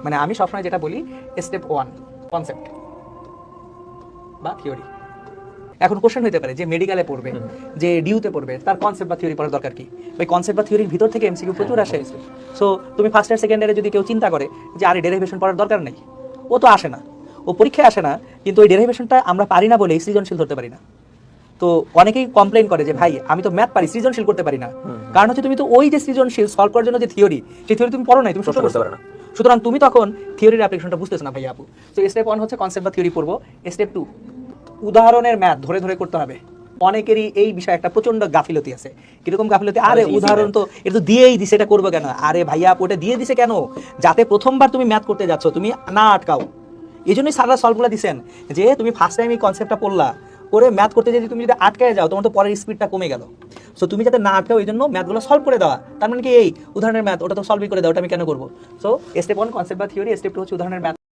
মানে আমি সবসময় যেটা বলি স্টেপ 1 কনসেপ্ট বা থিওরি। এখন কোশ্চেন হতে পারে যে মেডিকেলে পড়বে, যে ডিউতে পড়বে, তার কনসেপ্ট বা থিওরি পড়ার দরকার কি? ওই কনসেপ্ট বা থিওরির ভিতর থেকে এমসিকিউ প্রচুর আসে। সো তুমি ফার্স্ট ইয়ার সেকেন্ড ইয়ারে যদি কেউ চিন্তা করে যে আরে ডেরিভেশন পড়ার দরকার নেই, ও তো আসে না, ও পরীক্ষায় আসে না, কিন্তু ওই ডেরিভেশনটা আমরা পারি না বলেই সৃজনশীল ধরতে পারি না। তো অনেকেই কমপ্লেইন করে যে ভাই আমি তো ম্যাথ পারি, সৃজনশীল করতে পারি না। কারণ হচ্ছে তুমি তো ওই যে সৃজনশীল সলভ করার জন্য যে থিওরি, সেই থিওরি তুমি পড়ো নাই, তুমি করতে পারো না। সুতরাং তুমি তখন থিওরির অ্যাপ্লিকেশনটা বুঝতেছ না ভাই আপু। তো স্টেপ 1 হচ্ছে কনসেপ্ট বা থিওরি পড়বো। স্টেপ 2 উদাহরণের ম্যাথ ধরে ধরে করতে হবে। অনেকেরই এই বিষয়ে একটা প্রচন্ড গাফিলতি আছে। কিরকম গাফিলতি? আরে উদাহরণ তো এটা তো দিয়েই দিছে, এটা করবো কেন? আরে ভাইয়া আপু এটা দিয়ে দিছে কেন? যাতে প্রথমবার তুমি ম্যাথ করতে যাচ্ছ তুমি না আটকাও। এই জন্যই স্যাররা সলভগুলো দিচ্ছেন যে তুমি ফার্স্ট টাইম এই কনসেপ্টটা পড়লা, করে ম্যাথ করতে যদি তুমি যদি আটকায় যাও তোমার তো পরের স্পিডটা কমে গেল। সো তুমি যাতে না আটকাও এই জন্য ম্যাথগুলো সলভ করে দেওয়া। তার মানে কি এই উদাহরণের ম্যাথ ওটা তো সলভই করে দাও, ওটা আমি কেন করবো? সো স্টেপ 1 কনসেপ্ট বা থিওরি, স্টেপ 2 হচ্ছে উদাহরণের ম্যাথ।